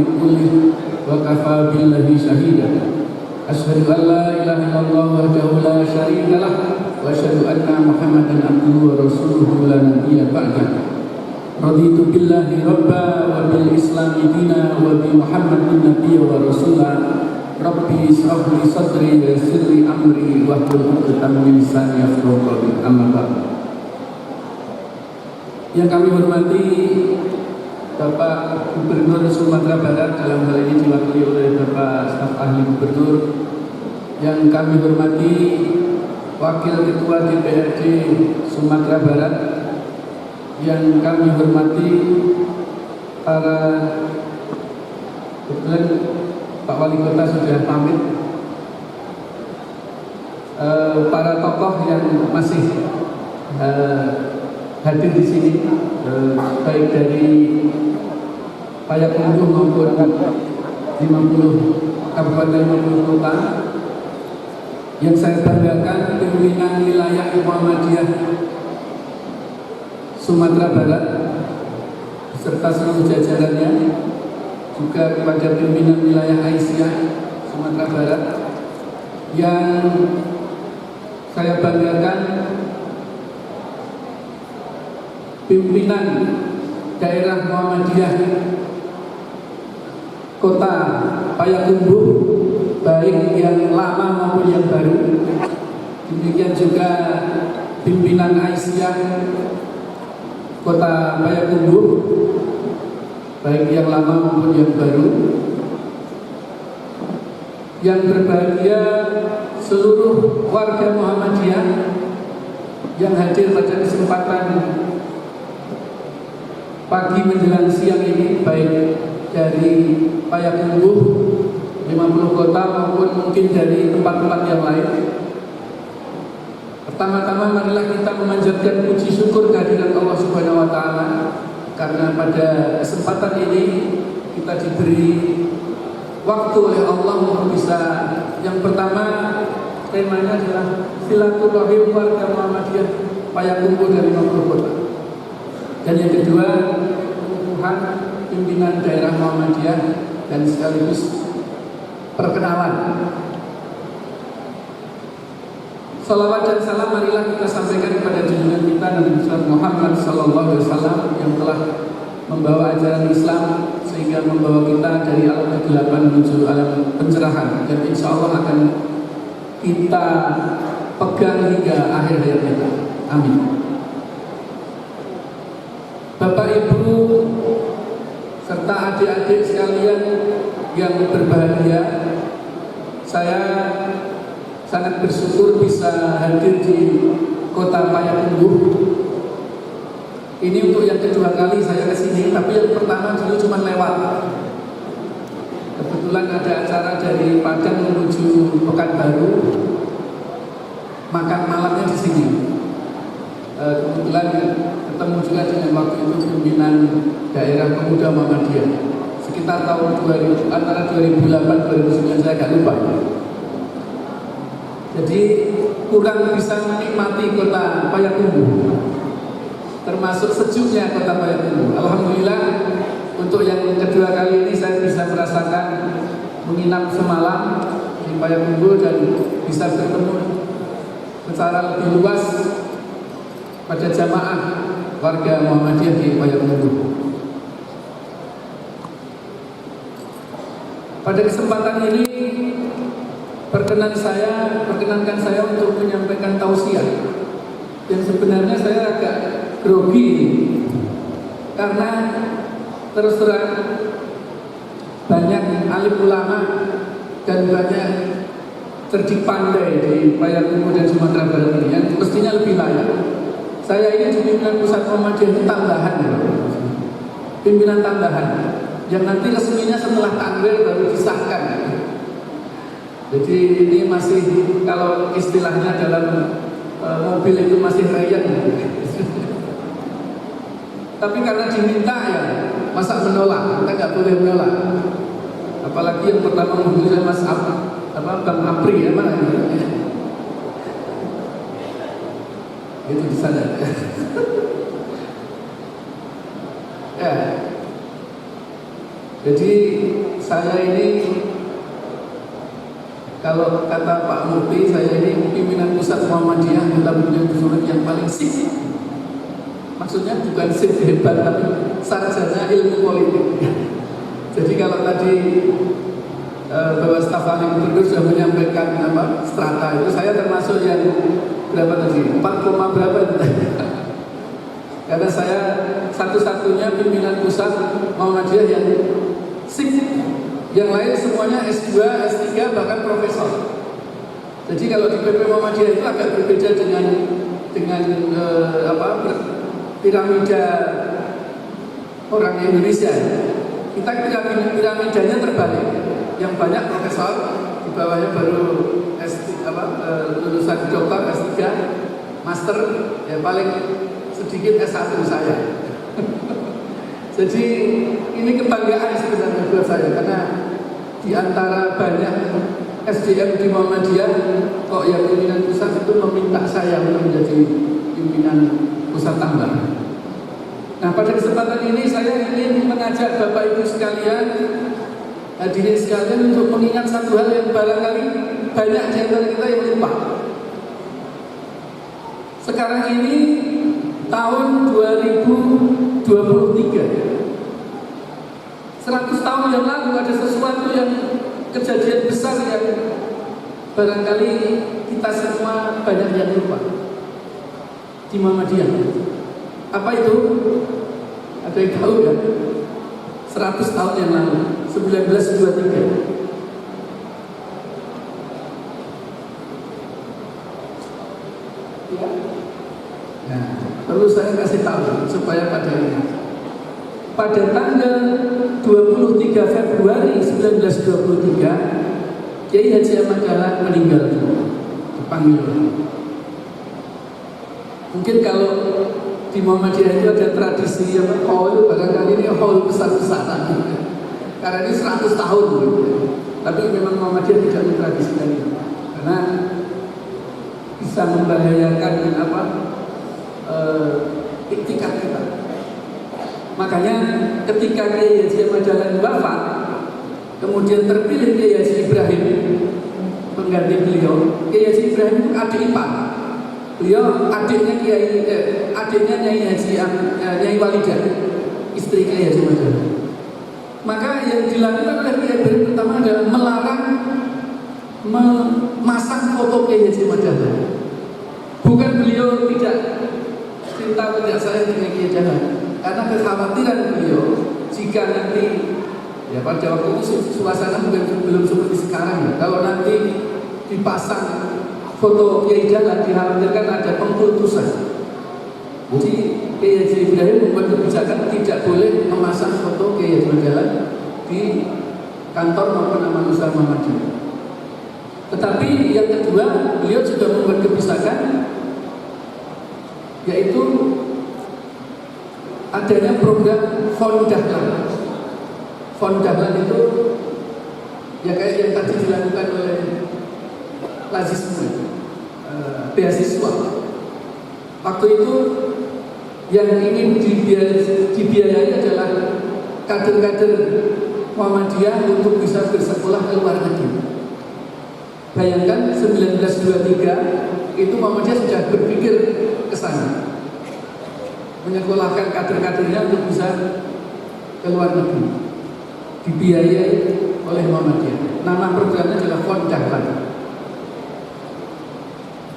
كله وكفى بالله شهيدا أشهد أن لا إله إلا الله وحده لا شريك له وأشهد أن محمدا عبده ورسوله لا نبي بعده رضيت بالله ربا وبالإسلام دينا وبمحمد نبيا ورسولا ربي اشرح لي صدري ويسر لي أمري واحلل عقدة من لساني يفقهوا قولي أما بعد. Yang kami hormati Bapak Gubernur Sumatera Barat, dalam hal ini diwakili oleh Bapak Staf Ahli Gubernur. Yang kami hormati Wakil Ketua DPRD Sumatera Barat. Yang kami hormati para, kebetulan Pak Wali Kota sudah pamit, para tokoh yang masih hadir di sini, baik dari Payakumbuh maupun 50 kabupaten 50 kota. Yang saya banggakan pimpinan wilayah Muhammadiyah Sumatera Barat beserta seluruh jajarannya, juga kepada pimpinan wilayah Aisyah Sumatera Barat. Yang saya banggakan pimpinan daerah Muhammadiyah Kota Payakumbuh, baik yang lama maupun yang baru. Demikian juga pimpinan Aisyah Kota Payakumbuh, baik yang lama maupun yang baru. Yang berbahagia seluruh warga Muhammadiyah yang hadir pada kesempatan pagi menjelang siang ini, baik dari Payakumbuh 50 kota maupun mungkin dari tempat-tempat yang lain. Pertama-tama marilah kita memanjatkan puji syukur kehadirat Allah Subhanahu wa taala, karena pada kesempatan ini kita diberi waktu oleh Allah untuk bisa, yang pertama temanya adalah silaturahim warga Muhammadiyah Payakumbuh dari 50 kota. Dan yang kedua, pengukuhan pimpinan daerah Muhammadiyah dan sekaligus perkenalan. Salawat dan salam marilah kita sampaikan kepada junjungan kita Nabi Muhammad SAW yang telah membawa ajaran Islam sehingga membawa kita dari alam kegelapan menuju alam pencerahan, dan insya Allah akan kita pegang hingga akhir hayat kita. Amin. Bapak Ibu serta adik-adik sekalian yang berbahagia, saya sangat bersyukur bisa hadir di Kota Payakumbuh. Ini untuk yang kedua kali saya kesini, tapi yang pertama dulu cuma lewat. Kebetulan ada acara dari Padang menuju Pekanbaru, makan malamnya di sini. Kebetulan ketemu juga dengan waktu itu pimpinan daerah Pemuda Muhammadiyah sekitar tahun 2000, antara 2008-2009, saya agak lupa. Jadi kurang bisa menikmati Kota Payakumbuh, termasuk sejuknya Kota Payakumbuh. Alhamdulillah untuk yang kedua kali ini saya bisa merasakan menginap semalam di Payakumbuh dan bisa bertemu secara lebih luas pada jamaah warga Muhammadiyah di Payakumbuh. Pada kesempatan ini perkenankan saya untuk menyampaikan tausiah yang sebenarnya saya agak grogi karena terus terang banyak alim ulama dan banyak cerdik pandai di Payakumbuh dan Sumatera Barat ini yang mestinya lebih layak. Saya ini di pimpinan pusat Muhammadiyah tambahan, pimpinan tambahan yang nanti resminya setelah takwil baru disahkan. Jadi ini masih, kalau istilahnya dalam mobil itu masih rayyan. Tapi karena diminta ya, masa menolak? Kita nggak boleh menolak. Apalagi yang pertama menghubungi Mas Bang Apri ya, mana itu di sana. Ya. Jadi saya ini, kalau kata Pak Mufti, saya ini pimpinan pusat Muhammadiyah Muhammadiyah yang paling sip. Maksudnya bukan sip hebat, tapi sarjana ilmu politik. Jadi kalau tadi Bapak staf ahli gubernur sudah menyampaikan strata itu, saya termasuk yang berapa tadi? 4, berapa itu? Karena saya satu-satunya pimpinan pusat Muhammadiyah yang sip. Yang lain semuanya S2, S3, bahkan profesor. Jadi kalau di PP Muhammadiyah itu agak berbeda dengan piramida orang Indonesia. Kita piramidanya terbalik. Yang banyak profesor, di bawahnya baru lulusan doktor, S3, master, yang paling sedikit S1 saya. Jadi ini kebanggaan sebenarnya buat saya, karena di antara banyak SDM di Muhammadiyah, kok yang pimpinan pusat itu meminta saya untuk menjadi pimpinan pusat tambang. Nah, pada kesempatan ini saya ingin mengajak Bapak Ibu sekalian, hadirin sekalian, untuk mengingat satu hal yang barangkali banyak di antara kita yang lupa. Sekarang ini tahun 2023, 100 tahun yang lalu ada sesuatu yang kejadian besar yang barangkali kita semua banyak yang lupa di Muhammadiyah. Apa itu? Ada yang tahu ya? 100 tahun yang lalu, 1923. Nah, perlu saya kasih tahu supaya pada ingat. Pada tanggal 23 Februari 1923, Kiai Haji Ahmad Dahlan meninggal dipanggil. Mungkin kalau di Muhammadiyah itu ada tradisi yang haul, barangkali ini haul besar-besaran. Karena ini 100 tahun. Tapi memang Muhammadiyah tidak mentradisikan itu. Karena bisa membahayakan iktikad kita. Makanya ketika Kiai Haji Ahmad Dahlan wafat, kemudian terpilih Kiai Haji Ibrahim pengganti beliau. Kiai Haji Ibrahim itu adik ipar. Beliau adiknya Nyai Haji Nyai Walidah, istri Kiai Haji Ahmad Dahlan. Maka yang dilakukan oleh Kiai Ibrahim pertama adalah melarang memasang foto Kiai Haji Ahmad Dahlan. Bukan beliau tidak cinta tidak sayang dengan Kiai Dahlan, karena kekhawatiran beliau jika nanti, ya pada waktu itu suasana mungkin belum seperti sekarang ya, kalau nanti dipasang foto Kiai Dahlan dikhawatirkan ada pengkultusan. Jadi Kiai Haji Ibrahim membuat kebijakan tidak boleh memasang foto Kiai Haji Dahlan di kantor maupun Taman Usaha Muhammadiyah. Tetapi yang kedua, beliau juga membuat kebijakan, yaitu adanya program Fond Dahlan. Fond Dahlan itu ya kayak yang tadi dilakukan oleh Lazisme, beasiswa. Waktu itu yang ingin dibiayai adalah kader-kader Muhammadiyah untuk bisa bersekolah ke luar negeri. Bayangkan 1923 itu Muhammadiyah sudah berpikir ke sana, menyekolahkan kader-kadernya untuk bisa ke luar negeri, dibiayai oleh Muhammadiyah. Nama programnya adalah Fond Dahlan.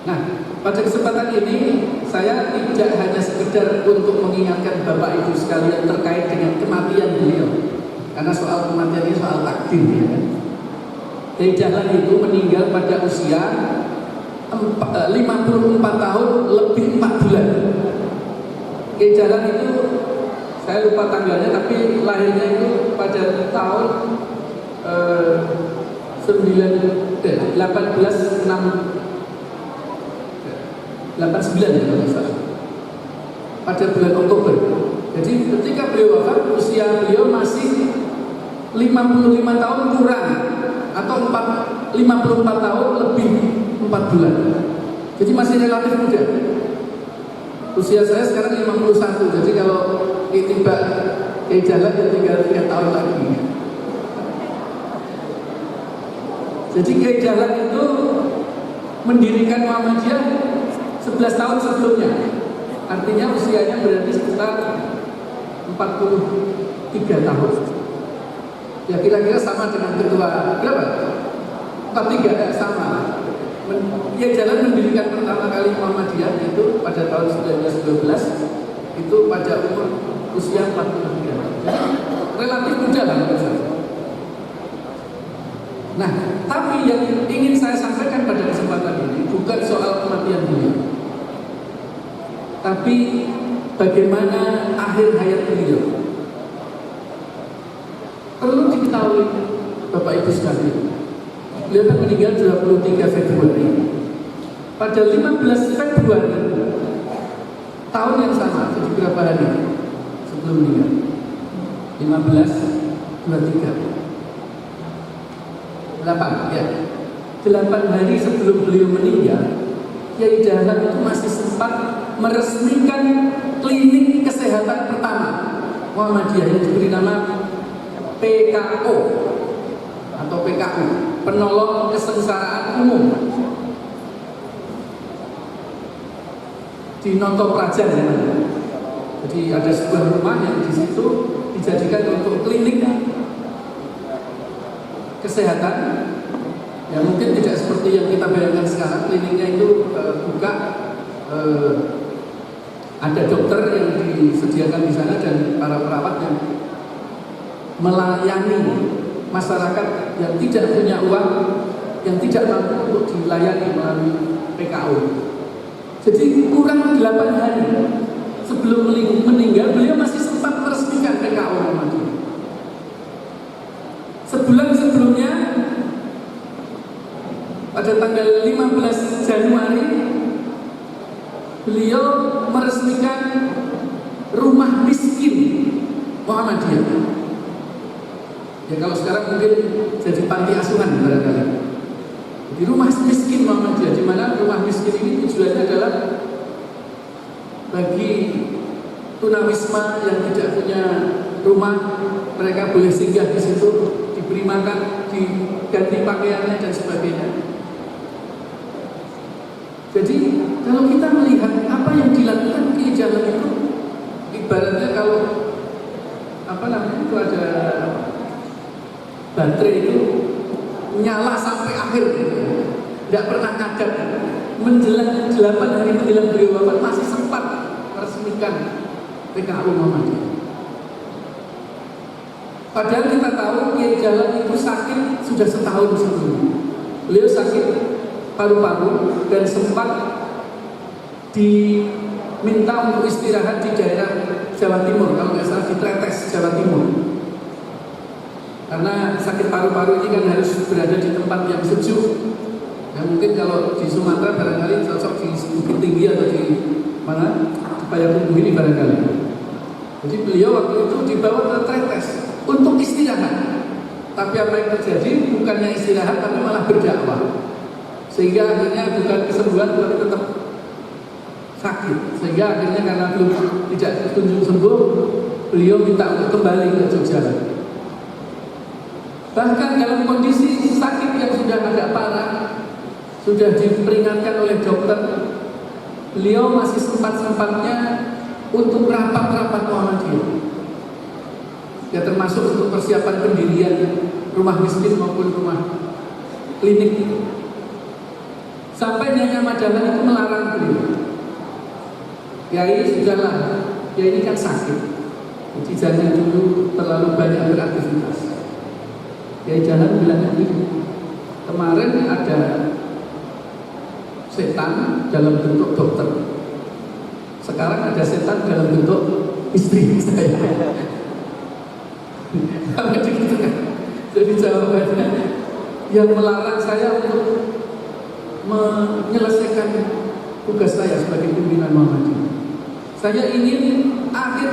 Nah, pada kesempatan ini saya tidak hanya sekedar untuk mengingatkan Bapak Ibu sekalian terkait dengan kematian beliau, karena soal kematian ini soal takdir ya kan. Kiai Dahlan itu meninggal pada usia 54 tahun lebih 4 bulan. Kiai Dahlan itu saya lupa tanggalnya, tapi lahirnya itu pada tahun 1889 ya kalau salah, pada bulan Oktober. Jadi ketika beliau wafat, usia beliau masih 55 tahun kurang, atau 54 tahun lebih 4 bulan. Jadi masih relatif muda. Usia saya sekarang 51, jadi kalau tiba Kiai Dahlan ya tinggal 3 tahun lagi. Jadi Kiai Dahlan itu mendirikan Muhammadiyah 11 tahun sebelumnya. Artinya usianya berarti sekitar 43 tahun. Ya kira-kira sama dengan ketua berapa? 43 ya, sama. Kiai Dahlan mendirikan pertama kali Muhammadiyah itu pada tahun 1912 itu pada umur usia 43 tahun. Relatif muda lah menurut saya. Nah, tapi yang ingin saya sampaikan pada kesempatan ini bukan soal kematian beliau, tapi bagaimana akhir hayat beliau. Perlu diketahui Bapak Ibu sekalian, beliau kan meninggal 23 Februari. Pada 15 Februari tahun yang sama, jadi berapa hari sebelum meninggal? 15, 23 8 ya. 8 hari sebelum beliau meninggal, Kiai Dahlan itu masih sempat meresmikan klinik kesehatan pertama Muhammadiyah yang diberi nama PKO atau PKU, Penolong Kesengsaraan Umum, di Notoprajan ya. Jadi ada sebuah rumah yang di situ dijadikan untuk klinik kesehatan. Ya mungkin tidak seperti yang kita bayangkan sekarang. Kliniknya itu buka, ada dokter yang disediakan di sana dan para perawat yang melayani masyarakat yang tidak punya uang, yang tidak mampu untuk dilayani melalui PKU. Jadi kurang 8 hari sebelum meninggal, beliau masih sempat meresmikan PKU Muhammadiyah. Sebulan sebelumnya, pada tanggal 15 Januari, beliau meresmikan rumah miskin Muhammadiyah. Ya kalau sekarang mungkin jadi panti asuhan barangkali. Di rumah miskin Muhammadiyah, di mana rumah miskin ini tujuannya adalah bagi tunawisma yang tidak punya rumah, mereka boleh singgah di situ, diberi makan, diganti pakaiannya dan sebagainya. Jadi kalau kita melihat apa yang dilakukan Kiai Dahlan itu, ibaratnya kalau itu ada baterai itu nyala sampai akhir, tidak pernah ngadat. Menjelang 8 hari menjelang beliau wafat masih sempat meresmikan PKU Muhammadiyah. Padahal kita tahu Kiai Dahlan itu sakit sudah setahun sebelumnya. Beliau sakit paru-paru dan sempat diminta untuk istirahat di daerah Jawa Timur, kalau nggak salah di Tretes, Jawa Timur. Karena sakit paru-paru ini kan harus berada di tempat yang sejuk. Ya mungkin kalau di Sumatera barangkali cocok di Bukit Tinggi atau di mana, di Payakumbuh ini barangkali. Jadi beliau waktu itu dibawa ke Tretes untuk istirahat. Tapi apa yang terjadi? Bukannya istirahat, tapi malah berdakwah. Sehingga akhirnya bukan kesembuhan, tapi tetap sakit. Sehingga akhirnya karena belum tidak kunjung sembuh, beliau minta untuk kembali ke Jogja. Bahkan dalam kondisi sakit yang sudah agak parah, sudah diperingatkan oleh dokter, beliau masih sempat-sempatnya untuk rapat-rapat Muhammadiyah. Ya termasuk untuk persiapan pendirian rumah miskin maupun rumah klinik. Sampai Nyai Dahlan itu melarang beliau. Kiai sudahlah, Kiai ini kan sakit, jadi jangan dulu terlalu banyak beraktivitas. Kiai Dahlan bilang begini, kemarin ada setan dalam bentuk dokter, sekarang ada setan dalam bentuk istri saya. Jadi jawabannya, yang melarang saya untuk menyelesaikan tugas saya sebagai pimpinan Muhammadiyah. Saya ingin akhir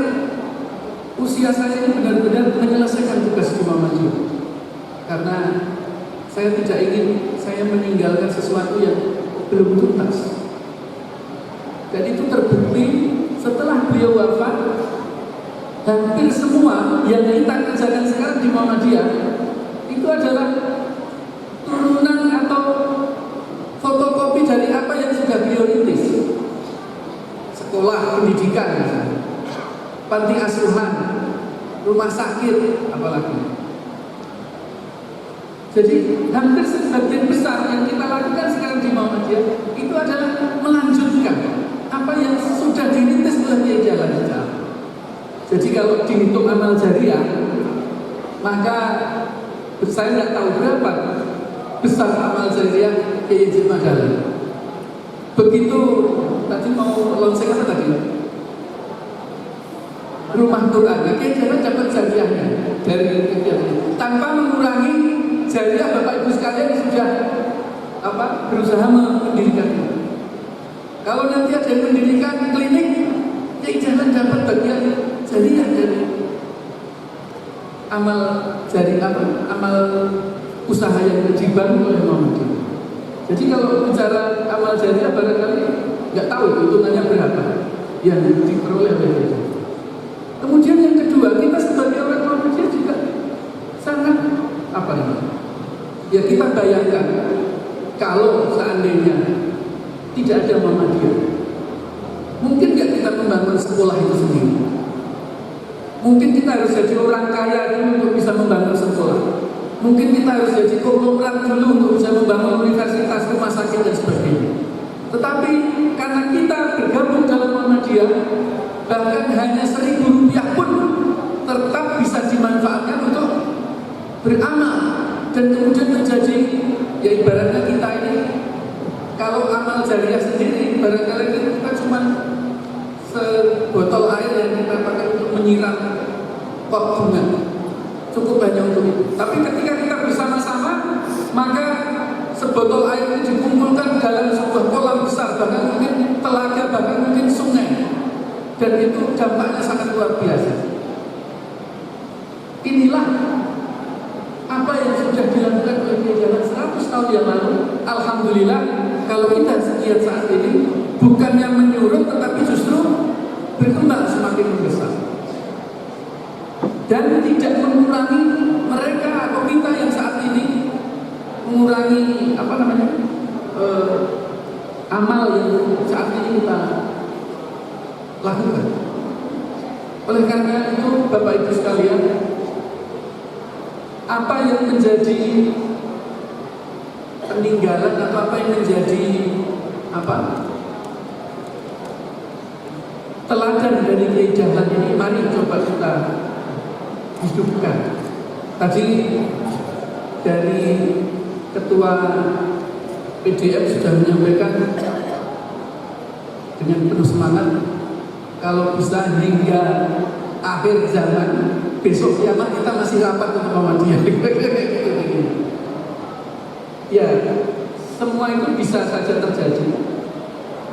usia saya ini benar-benar menyelesaikan tugas di Muhammadiyah. Karena saya tidak ingin saya meninggalkan sesuatu yang belum tuntas. Dan itu terbukti setelah beliau wafat, hampir semua yang kita kerjakan sekarang di Muhammadiyah itu adalah turunan pendidikan, misalnya, panti asuhan, rumah sakit, apalagi. Jadi hampir sebagian besar yang kita lakukan sekarang di Muhammadiyah itu adalah melanjutkan apa yang sudah dirintis oleh Kiai Dahlan. Jadi kalau dihitung amal jariah, maka saya tidak tahu berapa besar amal jariah Kiai Dahlan. Begitu tadi mau launching apa tadi? Rumah Quran. Kiai Dahlan dapat jariahnya dari kegiatan tanpa mengurangi jariah Bapak Ibu sekalian yang sudah berusaha mendirikannya. Kalau nanti ada yang mendirikan klinik, Kiai Dahlan dapat bagian jariah dari amal usaha yang dibangun oleh Muhammadiyah. Jadi kalau bicara amal jariah barangkali nggak tahu hitungannya berapa yang diperoleh oleh dia. Kemudian yang kedua, kita sebagai orang Muhammadiyah juga sangat ya kita bayangkan kalau seandainya tidak ada Muhammadiyah, mungkin nggak kita membangun sekolah itu sendiri? Mungkin kita harus jadi orang kaya dulu untuk bisa membangun sekolah. Mungkin kita harus jadi konglomerat dulu untuk bisa membangun universitas, rumah sakit dan sebagainya. Tetapi karena kita bergabung dalam Muhammadiyah, bahkan hanya Rp1.000 pun tetap bisa dimanfaatkan untuk beramal. Dan kemudian terjadi, ya ibaratnya kita ini, kalau amal jariah sendiri, barangkali kita cuma sebotol air yang kita pakai untuk menyiram pot bunga, cukup banyak untuk itu. Tapi ketika kita bersama-sama, maka sebotol air ini dikumpulkan dalam sebuah kolam besar, bahkan mungkin telaga, bahkan mungkin sungai, dan itu dampaknya sangat luar biasa. Inilah apa yang sudah dilakukan oleh Kiai Dahlan 100 tahun yang lalu. Alhamdulillah, kalau kita sekian saat ini bukannya menyuruh, tetapi justru berkembang semakin membesar dan tidak mengurangi mereka atau kita yang saat ini mengurangi amal yang saat ini kita lakukan. Oleh karena itu, Bapak Ibu sekalian, apa yang menjadi peninggalan atau apa yang menjadi teladan dari Kiai Dahlan ini, mari coba kita hidupkan. Tadi dari Ketua PDM sudah menyampaikan dengan penuh semangat, kalau bisa hingga akhir zaman, besok kiamat kita masih rapat untuk Muhammadiyah. Ya, semua itu bisa saja terjadi,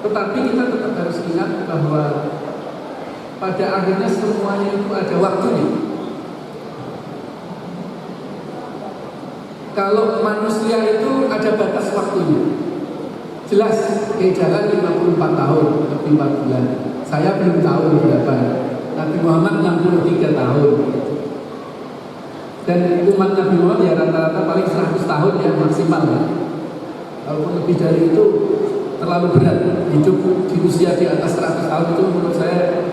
tetapi kita tetap harus ingat bahwa pada akhirnya semuanya itu ada waktunya. Kalau manusia itu ada batas waktunya. Jelas, Kiai Dahlan 54 tahun atau 4 bulan. Saya belum tahu berapa. Nabi Muhammad 63 tahun. Dan umat Nabi Muhammad ya rata-rata paling 100 tahun yang maksimal. Walaupun lebih dari itu terlalu berat. Hidup di usia di atas 100 tahun itu menurut saya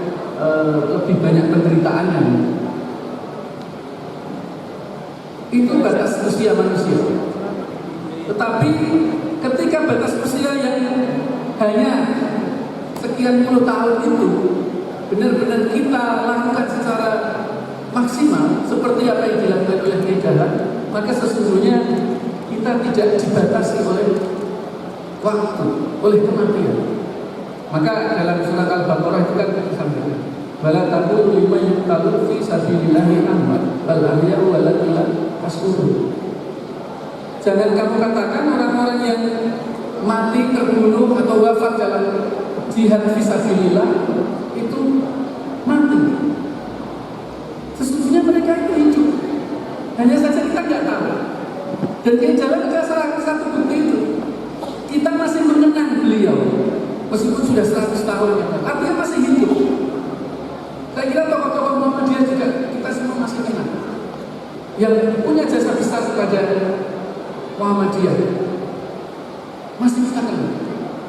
lebih banyak penderitaannya. Itu batas usia manusia. Tetapi ketika batas usia yang hanya sekian puluh tahun itu benar-benar kita lakukan secara maksimal seperti apa yang dilakukan oleh Kiai Dahlan, maka sesungguhnya kita tidak dibatasi oleh waktu, oleh kematian. Maka dalam surat Al-Baqarah itu kan disampaikan, wala taqulu liman yuqtalu fi sabilillahi amwat bal ahya'u walakin la tashkurun. Jangan kamu katakan orang-orang yang mati, terbunuh atau wafat dalam jihad fisabilillah itu mati. Sesungguhnya mereka itu hidup. Hanya saja kita tidak tahu. Dan Kiai Dahlan adalah salah satu bukti itu. Kita masih mengenang beliau meskipun sudah 100 tahun yang lalu. Artinya masih hidup. Saya kira tokoh-tokoh Muhammadiyah juga kita semua masih kenal, yang punya jasa besar kepada Muhammadiyah masih kita kenal.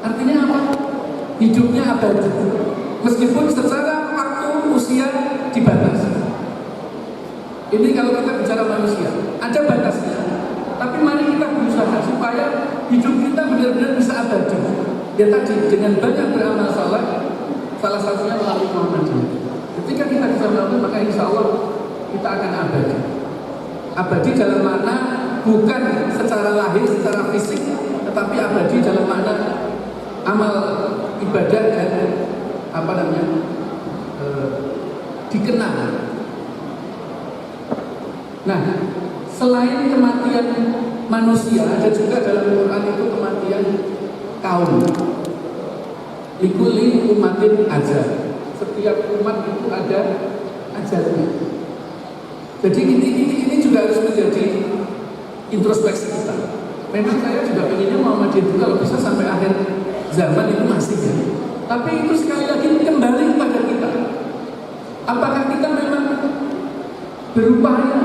Artinya apa? Hidupnya abadi. meskipun secara waktu usia dibatasi. Ini kalau kita bicara manusia, ada batasnya. Tapi mari kita berusaha supaya hidup kita benar-benar bisa abadi. Ya tadi, dengan banyak beramal saleh, salah satunya melalui Muhammadiyah. Ketika kita bisa melakukan, maka insya Allah kita akan abadi. Abadi dalam makna bukan secara lahir, secara fisik, tetapi abadi dalam makna amal ibadah dan dikenal. Nah, selain kematian manusia, ada juga dalam Quran itu kematian kaum. Likulli umatin ajal. Setiap umat itu ada ajalnya. Jadi ini juga harus menjadi introspeksi kita. Memang saya juga pengennya Muhammadiyah itu kalau bisa sampai akhir zaman itu masih ya. Tapi itu sekali lagi kembali kepada kita. Apakah kita memang berupaya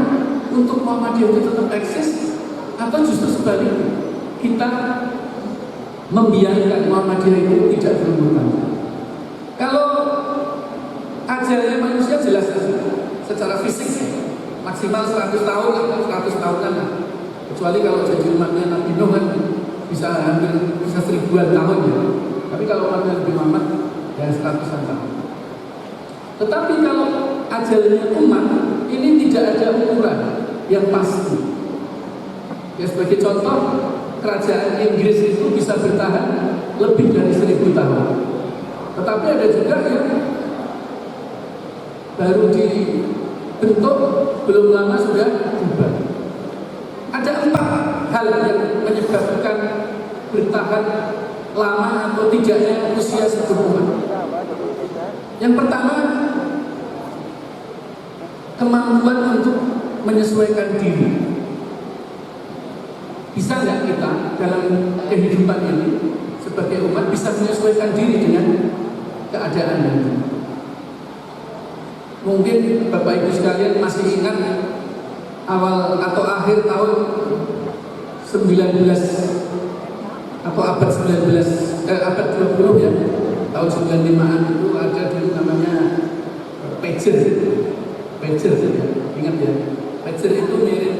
untuk Muhammadiyah itu tetap eksis, atau justru sebaliknya kita membiarkan Muhammadiyah itu tidak berkembang? Kalau ajalnya manusia jelas secara fisik maksimal 100 tahun atau 100 tahunan lah. Kecuali kalau jadi umatnya Nabi Nuh kan bisa hampir 1000-an tahun ya. Tapi kalau umatnya Nabi Muhammad ya 100-an tahun. Tetapi kalau ajalnya umat ini tidak ada ukuran yang pasti. Ya sebagai contoh, kerajaan Inggris itu bisa bertahan lebih dari 1000 tahun. Tetapi ada juga yang baru dibentuk belum lama sudah bubar. Ada 4 hal yang menyebabkan bertahan lama atau tidaknya usia sebuah umat. Yang pertama, kemampuan untuk menyesuaikan diri. Bisa nggak kita dalam kehidupan ini sebagai umat bisa menyesuaikan diri dengan keadaan ini? Mungkin Bapak Ibu sekalian masih ingat awal atau akhir tahun 19 atau abad 19 abad 20 ya, tahun 95-an itu ada dulu namanya pager ya, ingat ya. Pager itu mirip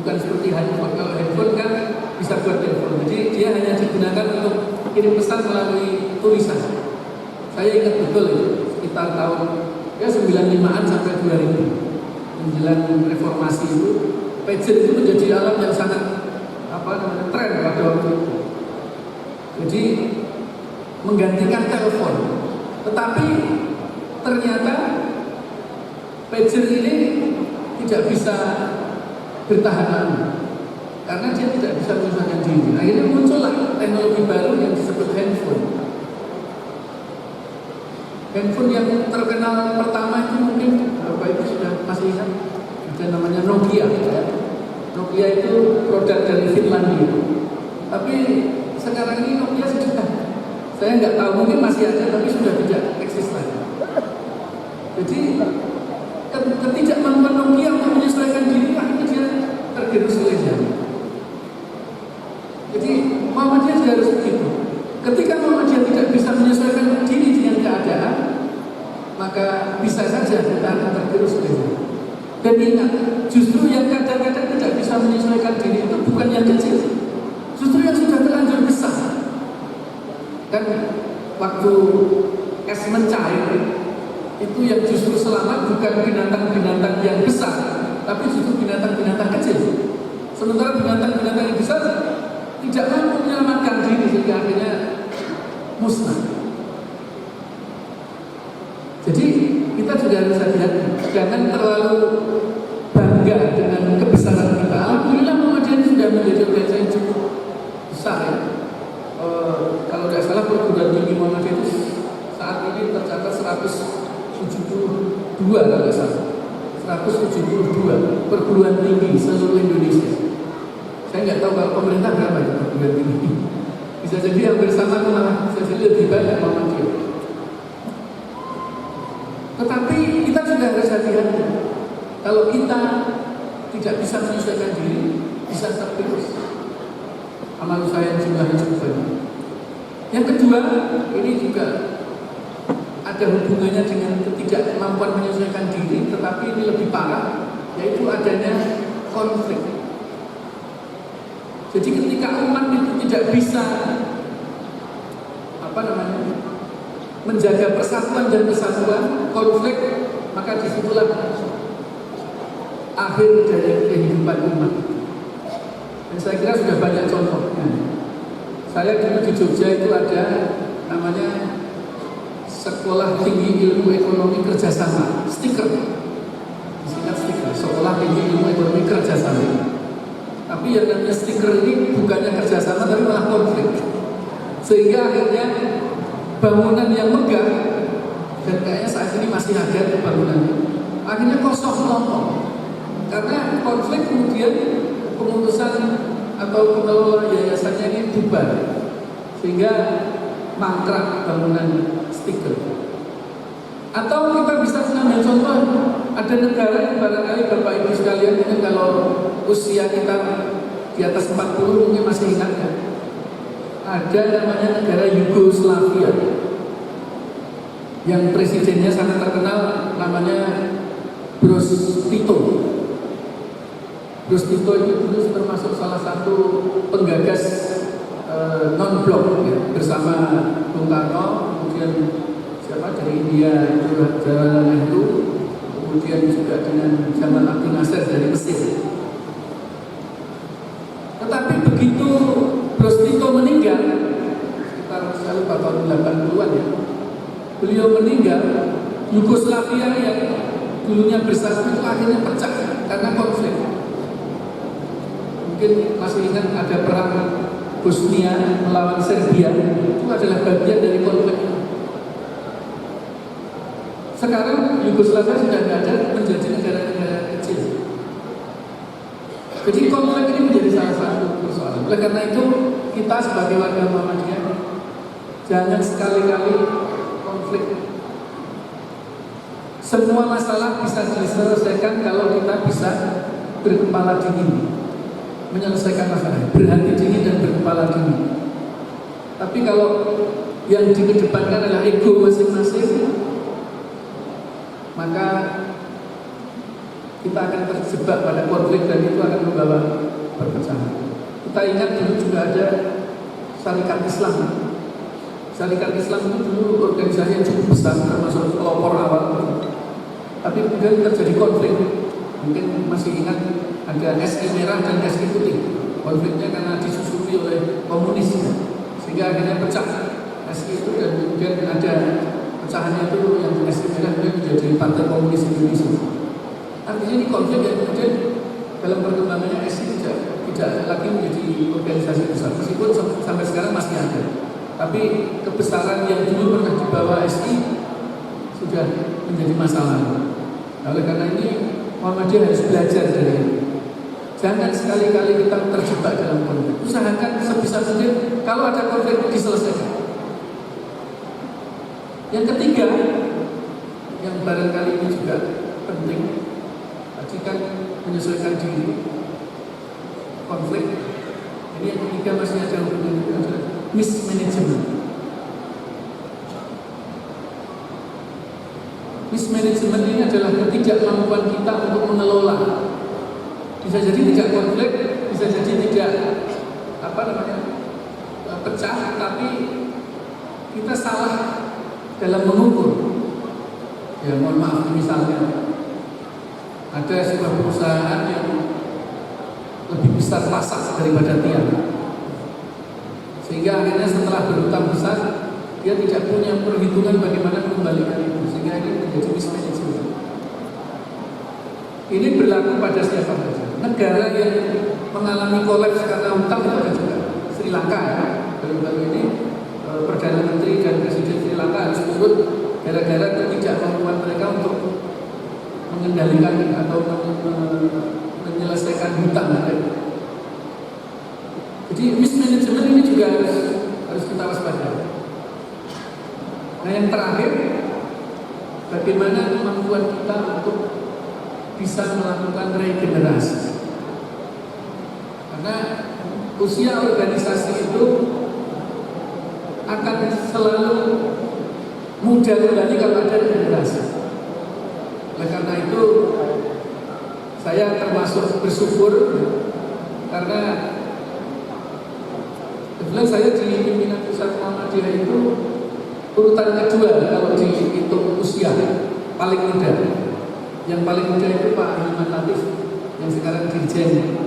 bukan seperti handphone. Kalau handphone kan bisa buat telepon, jadi dia hanya digunakan untuk kirim pesan melalui tulisan. Saya ingat betul itu sekitar tahun 95-an sampai 2000 menjelang reformasi itu, pager itu menjadi alat yang sangat tren pada waktu itu. Jadi menggantikan telepon. Tetapi ternyata pager ini tidak bisa bertahan lama karena dia tidak bisa menyesuaikan diri. Akhirnya muncullah teknologi baru yang disebut handphone. Handphone yang terkenal pertama itu mungkin Bapak Ibu sudah masih ingat, ada namanya Nokia ya. Nokia itu produk dari Finlandia. Tapi sekarang ini Nokia sudah, saya nggak tahu, mungkin masih ada tapi sudah tidak eksis lagi. Jadi ketidakmampuan Nokia untuk menyesuaikan diri akhirnya dia tergerus oleh zaman. Jadi Muhammadiyah juga harus begitu. Ketika Muhammadiyah tidak bisa menyesuaikan diri dengan keadaan, maka bisa saja kita akan tergerus oleh zaman. Dan ingat, justru yang kadang-kadang tidak bisa menyesuaikan diri itu bukan yang kecil, justru yang sudah terlanjur besar. Kan waktu es mencair itu yang justru selamat bukan binatang-binatang yang besar, tapi justru binatang-binatang kecil. Sementara binatang-binatang yang besar tidak mampu menyelamatkan diri sehingga akhirnya musnah. Jadi kita juga harus hati-hati, jangan terlalu bangga dengan kebesaran kita. Alhamdulillah Muhammadiyah sudah menjadi organisasi yang cukup besar ya. Kalau tidak salah perguruan tinggi Muhammadiyah itu saat ini tercatat 172 kalau tidak salah, 172 perguruan tinggi seluruh Indonesia. Saya nggak tahu kalau pemerintah berapa ya perguruan tinggi. Bisa jadi hampir sama, malah bisa jadi lebih banyak Muhammadiyah. Tetapi kita juga harus hati-hati. Kalau kita tidak bisa menyesuaikan diri, bisa tergerus. Amal usaha yang jumlahnya cukup banyak. Yang kedua, ini juga ada hubungannya dengan ketidakmampuan menyesuaikan diri, tetapi ini lebih parah, yaitu adanya konflik. Jadi ketika umat itu tidak bisa menjaga persatuan dan kesatuan, konflik, maka disitulah akhir dari kehidupan umat. Dan saya kira sudah banyak contohnya. Saya dulu di Jogja itu ada namanya Sekolah Tinggi Ilmu Ekonomi Kerjasama, stiker, disingkat stiker, Sekolah Tinggi Ilmu Ekonomi Kerjasama. Tapi yang namanya stiker ini bukannya kerjasama, tapi malah konflik. Sehingga akhirnya bangunan yang megah, dan kayaknya saat ini masih ada bangunannya, akhirnya kosong melompong. Karena konflik, kemudian keputusan atau pengelola yayasannya ini bubar, sehingga mangkrak bangunan stiker. Atau kita bisa mengambil contoh, ada negara yang barangkali Bapak Ibu sekalian mungkin kalau usia kita di atas 40 mungkin masih ingat kan? Ada namanya negara Yugoslavia yang presidennya sangat terkenal, namanya Broz Tito. Broz Tito itu dulu termasuk salah satu penggagas non-blok ya, bersama Bung Karno, kemudian siapa dari India, Jawaharlal Nehru, kemudian juga dengan Jamal Abdel Nasser dari Mesir. Tetapi begitu Broz Tito meninggal, sekitar saya lupa tahun 80-an ya, beliau meninggal, Yugoslavia yang dulunya bersatu itu akhirnya pecah karena konflik. Mungkin masih ingat ada perang Bosnia melawan Serbia, itu adalah bagian dari konflik. Sekarang Yugoslavia sudah tidak ada, menjadi negara-negara kecil. Jadi konflik ini menjadi salah satu persoalan. Oleh karena itu kita sebagai warga Muhammadiyah jangan sekali-kali konflik. Semua masalah bisa diselesaikan kalau kita bisa berkepala dingin, menyelesaikan masalah, berhati dingin dan berkepala dingin. Tapi kalau yang dikedepankan adalah ego masing-masing, maka kita akan terjebak pada konflik dan itu akan membawa perpecahan. Kita ingat dulu juga ada Syarikat Islam. Syarikat Islam itu dulu organisasi yang cukup besar, termasuk pelopor awal. Tapi kemudian terjadi konflik. Mungkin masih ingat ada SI merah dan SI putih. Konfliknya karena disusuri oleh komunis, sehingga akhirnya pecah SI itu, dan kemudian ada pecahannya itu yang SI merah menjadi Partai Komunis Indonesia. Artinya ini konflik yang kemudian dalam perkembangannya SI tidak lagi menjadi organisasi besar, meskipun sampai sekarang masih ada. Tapi kebesaran yang dulu pernah dibawa SI sudah menjadi masalah. Nah, oleh karena ini Muhammadiyah harus belajar dari ini. Jangan sekali-kali kita terjebak dalam konflik. Usahakan sebisa mungkin kalau ada konflik diselesaikan. Yang ketiga, yang barangkali ini juga penting, tadi kan menyesuaikan diri, konflik. Ini yang ketiga masih ada hubungan mismanagement. Mismanagement ini adalah ketidakmampuan kita untuk mengelola. Bisa jadi tidak konflik, bisa jadi tidak pecah, tapi kita salah dalam mengukur. Ya mohon maaf, misalnya ada sebuah perusahaan yang lebih besar pasak daripada tiang, sehingga akhirnya setelah berhutang besar dia tidak punya perhitungan bagaimana mengembalikan itu, sehingga ini menjadi mismanagement. Ini berlaku pada siapa saja. Negara yang mengalami kolaps karena hutang itu ada juga. Sri Lanka ya, baru-baru ini Perdana Menteri dan Presiden Sri Lanka harus turun gara-gara ketidakmampuan mereka untuk mengendalikan atau menyelesaikan hutang mereka. Jadi mismanagement ini juga harus kita waspadai. Nah yang terakhir, bagaimana kemampuan kita untuk bisa melakukan regenerasi. Karena usia organisasi itu akan selalu muda kembali kalau ada regenerasi. Oleh karena itu saya termasuk bersyukur karena kebetulan saya di pimpinan pusat Muhammadiyah itu urutan kedua kalau dihitung usia paling muda. Yang paling muda itu Pak Hilman Latif yang sekarang dirjen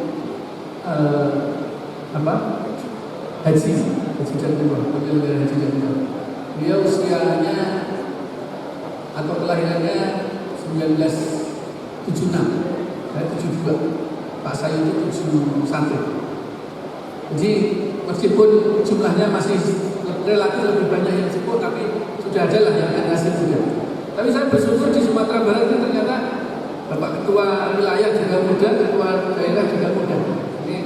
Haji dan Umroh, penyelenggara Haji dan Umroh. Dia usianya atau kelahirannya 1976, saya 72, Pak saya itu 71. Jadi meskipun jumlahnya masih relatif lebih banyak yang sepuh, tapi sudah ada lah yang hasil juga. Tapi saya bersyukur di Sumatera Barat itu ternyata Bapak Ketua Wilayah juga muda, Ketua Daerah juga muda. Ini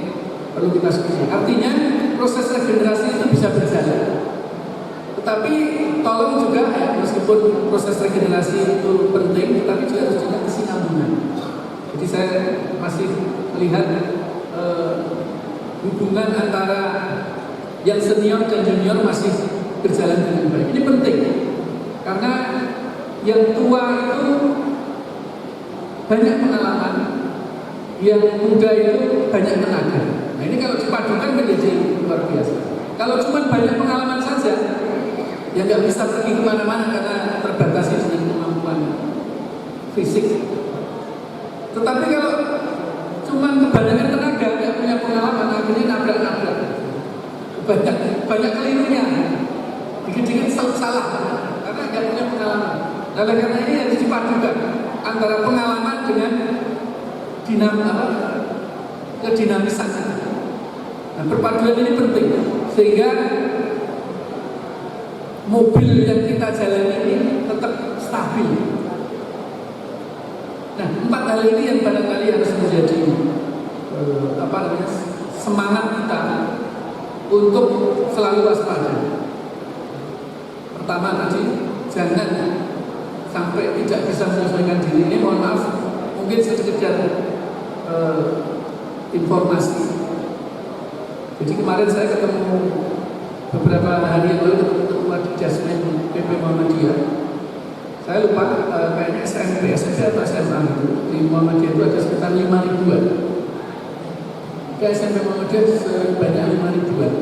perlu kita syukuri. Artinya proses regenerasi itu bisa berjalan. Tetapi tolong juga ya, meskipun proses regenerasi itu penting, tetapi juga harus punya kesinambungan. Jadi saya masih melihat hubungan antara yang senior dan junior masih berjalan dengan baik. Ini penting karena yang tua itu banyak pengalaman, yang muda itu banyak tenaga. Nah ini kalau dipadukan menjadi luar biasa. Kalau cuma banyak pengalaman saja, ya nggak bisa pergi kemana-mana karena terbatasi dengan kemampuan fisik. Tetapi kalau cuma kebanyakan tenaga, nggak punya pengalaman, akhirnya nabrak-nabrak. Banyak kelirunya, dikit-dikit salah karena nggak punya pengalaman. Nah, karena ini harus dipadukan antara pengalaman dengan kedinamisan. Nah, perpaduan ini penting sehingga mobil yang kita jalani ini tetap stabil. Nah, 4 hal ini yang barangkali harus menjadi semangat kita untuk selalu waspada. Pertama tadi, jangan sampai tidak bisa menyesuaikan diri. Ini mohon maaf, mungkin sekedar informasi. Jadi kemarin saya ketemu beberapa hari yang lalu ketemu Ketua Jasmen PP Muhammadiyah. Saya lupa kayaknya SMP atau SMA itu di Muhammadiyah itu ada sekitar 5 ribuan. Ke SMP Muhammadiyah sebanyak 5 ribuan.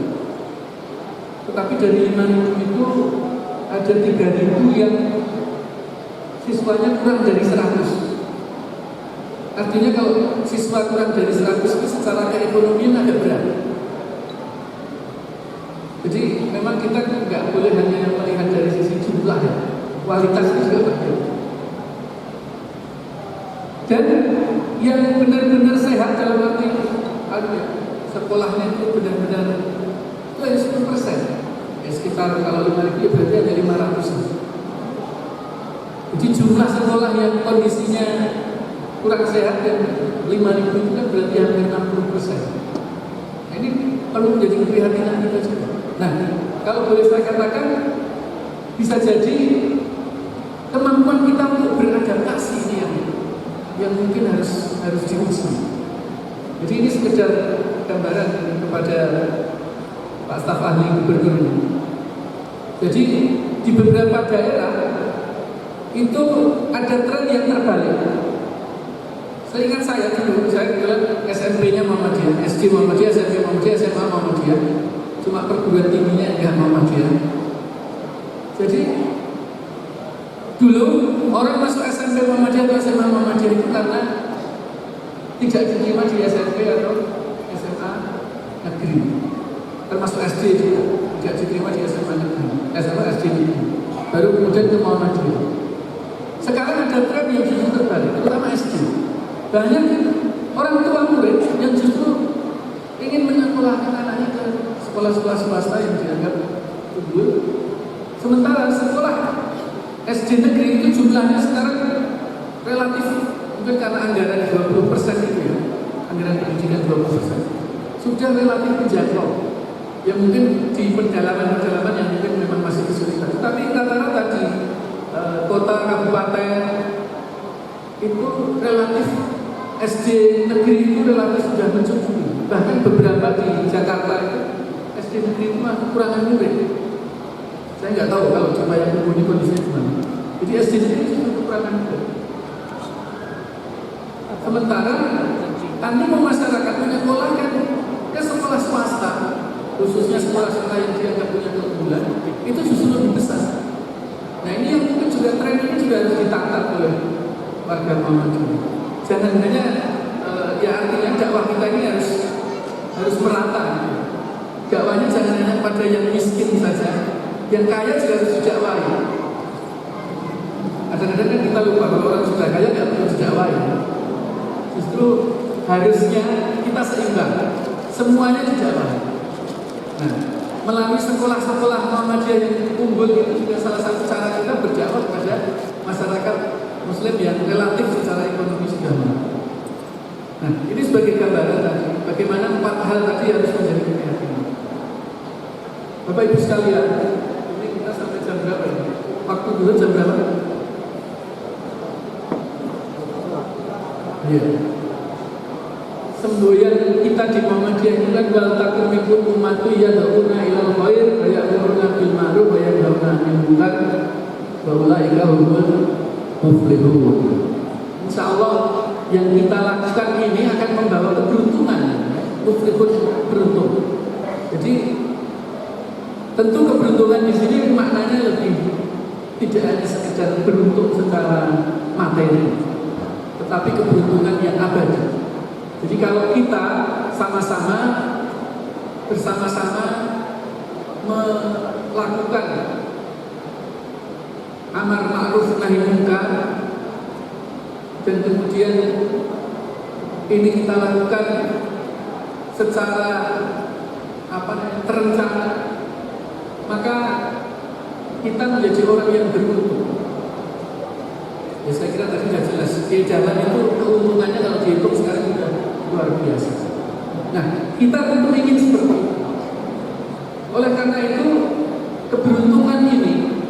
Tetapi dari 5 ribu itu ada 3 ribu yang siswanya kurang dari 100. Artinya kalau siswa kurang dari 100 itu secara keekonomian agak berat. Jadi memang kita nggak boleh hanya melihat dari sisi jumlah ya, kualitas itu juga penting. Dan yang benar-benar sehat dalam arti sekolahnya itu benar-benar itu hanya 10%. Ya sekitar kalau 5.000 berarti ada 500. Jadi jumlah sekolah yang kondisinya kurang sehat dan 5.000 itu kan berarti hampir 60%. Nah, ini perlu menjadi keprihatinan kita juga. Nah, kalau boleh saya katakan, bisa jadi kemampuan kita untuk beradaptasi ini yang mungkin harus diuji. Jadi ini sekedar gambaran kepada Pak Staf Ahli Gubernur ini. Jadi di beberapa daerah itu ada tren yang terbalik. Seingat saya dulu, saya kebetulan SMP-nya Muhammadiyah, SD Muhammadiyah, SMP Muhammadiyah, SMA Muhammadiyah. Cuma perguruan tingginya enggak Muhammadiyah. Jadi dulu orang masuk SMP Muhammadiyah atau SMA Muhammadiyah itu karena tidak diterima di SMP atau SMA negeri. Termasuk SD juga tidak diterima di SMA negeri, SMA SD negeri. Baru kemudian ke Muhammadiyah. Sekarang ada tren yang justru terbalik, terutama SD. Banyak orang tua murid yang justru ingin menyekolahkan anaknya ke sekolah-sekolah swasta yang dianggap unggul. Sementara sekolah SD negeri itu jumlahnya sekarang relatif mungkin karena anggaran 20% itu ya, anggaran pendidikan 20% sudah relatif menjangkau. Ya mungkin di pedalaman-pedalaman yang mungkin memang masih kesulitan. Tapi rata-rata di kota kabupaten itu relatif SD negeri itu relatif sudah mencukupi. Bahkan beberapa di Jakarta itu SD negeri itu kekurangan murid. Saya nggak tahu kalau di Payakumbuh ini kondisinya gimana. Jadi SDG ini juga kekurangan. Sementara animo masyarakat menyekolahkan ke sekolah swasta, khususnya sekolah-sekolah yang dianggap punya keunggulan, itu justru lebih besar. Nah ini yang mungkin juga tren ini juga harus ditangkap oleh warga Muhammadiyah. Jangan hanya ya artinya dakwah kita ini harus merata. Dakwahnya jangan hanya pada yang miskin saja, yang kaya juga harus didakwahi. Kadang-kadang kan kita lupa kalau orang sudah kaya nggak perlu didakwahi. Justru harusnya kita seimbang, semuanya didakwahi. Nah, melalui sekolah-sekolah Muhammadiyah yang unggul itu juga salah satu cara kita berdakwah kepada masyarakat Muslim yang relatif secara ekonomi sudah mampu. Nah, ini sebagai gambaran tadi, bagaimana 4 hal tadi harus menjadi keyakinan. Bapak Ibu sekalian, ini kita sampai jam berapa ini? Waktu dulu jam berapa? Iya. Semboyan kita di Muhammadiyah itu kan wal takum minkum ummatu yad'una ilal khair wa ya'muruna bil ma'ruf wa yanhauna 'anil munkar wa ulaika humul muflihun. Insyaallah yang kita lakukan ini akan membawa keberuntungan. Muflihun beruntung. Jadi tentu keberuntungan di sini maknanya lebih tidak hanya sekedar beruntung secara materi, tetapi keberuntungan yang abadi. Jadi kalau kita sama-sama bersama-sama melakukan amar ma'ruf nahi munkar dan kemudian ini kita lakukan secara terencana, maka kita menjadi orang yang beruntung. Ya saya kira tadi sudah jelas. Jalan itu keuntungannya kalau dihitung sekarang sudah luar biasa. Nah, kita tentu ingin seperti itu. Oleh karena itu, keberuntungan ini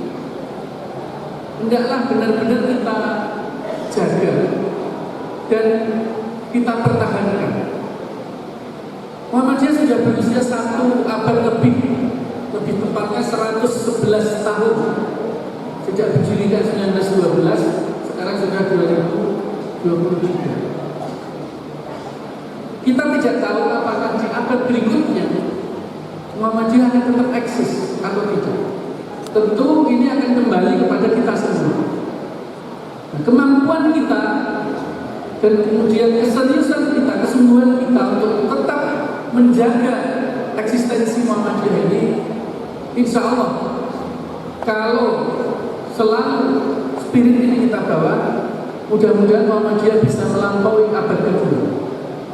hendaklah benar-benar kita jaga dan kita pertahankan. Muhammadiyah sudah berusia 1 abad lebih tepatnya 111 tahun sejak didirikan 1912. Sekarang sudah 2023. Kita tidak tahu apakah di abad berikutnya Muhammadiyah akan tetap eksis atau tidak. Tentu ini akan kembali kepada kita semua. Nah, kemampuan kita dan kemudian keseriusan kita, kesungguhan kita untuk tetap menjaga eksistensi Muhammadiyah ini, insya Allah kalau selalu spirit ini kita bawa, mudah-mudahan Muhammadiyah bisa melampaui abad kedua.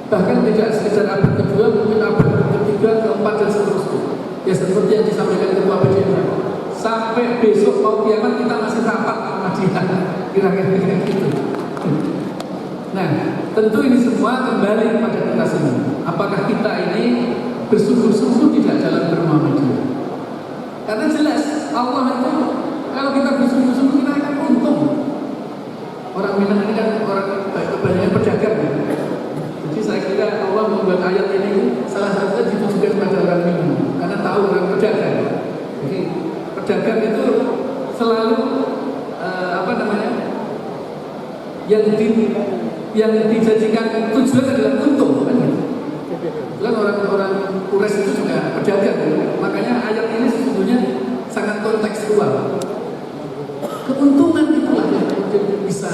Bahkan tidak sekedar abad kedua, mungkin abad ketiga, keempat dan seterusnya. Ya seperti yang disampaikan Ketua PDIP. Sampai besok mau kiamat kita masih rapat Muhammadiyah, kira-kira gitu. Nah, tentu ini semua kembali kepada kita semua. Apakah kita ini bersungguh-sungguh tidak dalam bermuhammadiyah? Karena jelas Allah itu kalau kita bersungguh-sungguh kita akan untung. Orang Minang ini kan orang kebanyakan pedagang. Jadi saya kira Allah membuat ayat ini salah satunya ditujukan kepada orang Minang karena tahu orang pedagang. Jadi pedagang itu selalu yang dijadikan tujuan adalah untung kan? Kan orang-orang Quraisy itu juga pedagang, makanya ayat ini sesungguhnya sangat kontekstual. Keuntungan itulah yang bisa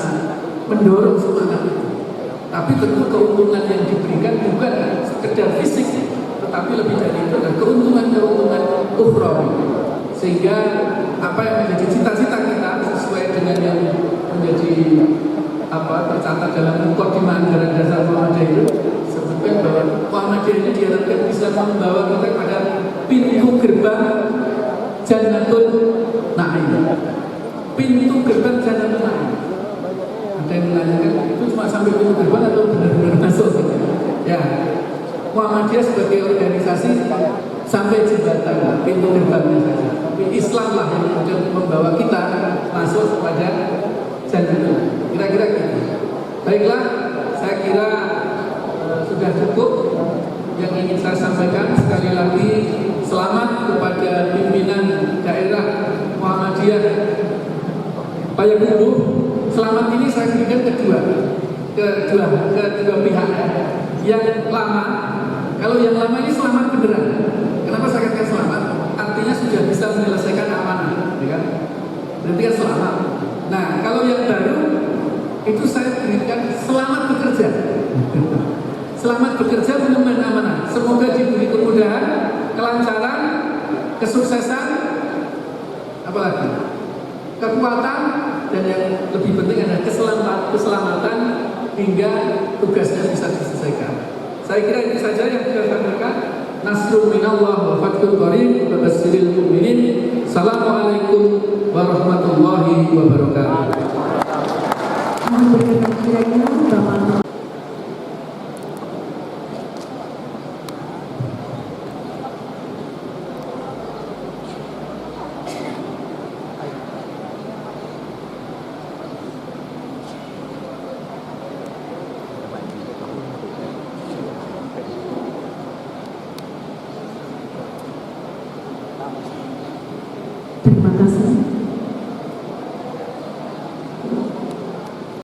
mendorong semangat itu. Tapi tentu keuntungan yang diberikan bukan sekedar fisik, tetapi lebih dari itu adalah keuntungan ukhrawi. Sehingga apa yang menjadi cita-cita kita sesuai dengan yang menjadi tercatat dalam mukadimah anggaran dasar Muhammadiyah itu sebutkan bahwa Muhammadiyah ini diharapkan bisa membawa kita pada pintu gerbang Jannatul Na'im. Pintu gerbang Jannatul Na'im. Ada yang menanyakan itu cuma sampai pintu gerbang atau benar-benar masuk? Ya, Muhammadiyah sebagai organisasi sampai jembatan pintu gerbangnya saja. Tapi Islam lah yang kemudian membawa kita masuk kepada Jannatul. Kira-kira gitu. Baiklah, saya kira sudah cukup yang ingin saya sampaikan. Sekali lagi selamat kepada pimpinan daerah dulu, selamat ini saya berikan kedua pihak. Yang lama, kalau yang lama ini selamat beneran. Kenapa saya katakan selamat? Artinya sudah bisa menyelesaikan amanah, ya kan? Berarti kan selamat. Nah, kalau yang baru itu saya berikan selamat bekerja. Selamat bekerja mengemban amanah. Semoga diberi kemudahan, kelancaran, kesuksesan, apalagi kekuatan, dan yang lebih penting adalah keselamatan hingga tugasnya bisa diselesaikan. Saya kira itu saja yang kita sampaikan. Nasrul minallah wa fathul qarib wa basyiril mu'minin. Assalamualaikum warahmatullahi wabarakatuh. Terima kasih.